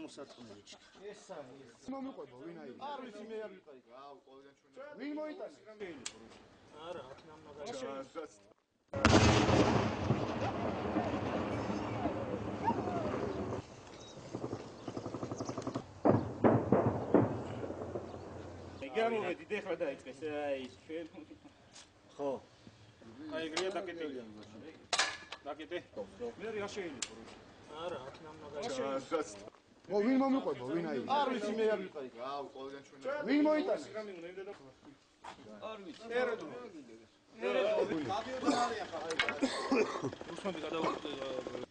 გამოსაწყვეტი ჩიქ. ეს არის. მომიყვება ვინაი? არ ვიცი მე არ ვიყავი. აუ, ყველგან ჩვენ. ვინ მოიტანა? არა, აქ ნამაგარი. გამოვედით ეხლა დაიწყეს ის ჩვენ ხო. აი ეგრეა დაკეტილი. დაკეტე. მე რა შეიძლება რო? არა, აქ ნამაგარი. ვინ მომიყვება ვინაი? არ ვიცი მე არ ვიყავი. აუ, ყველგან ჩვენ. ვინ მოიტანა? არ ვიცი. ერედო. გადიოდა არიან ხა. რუსონი გადავუხდი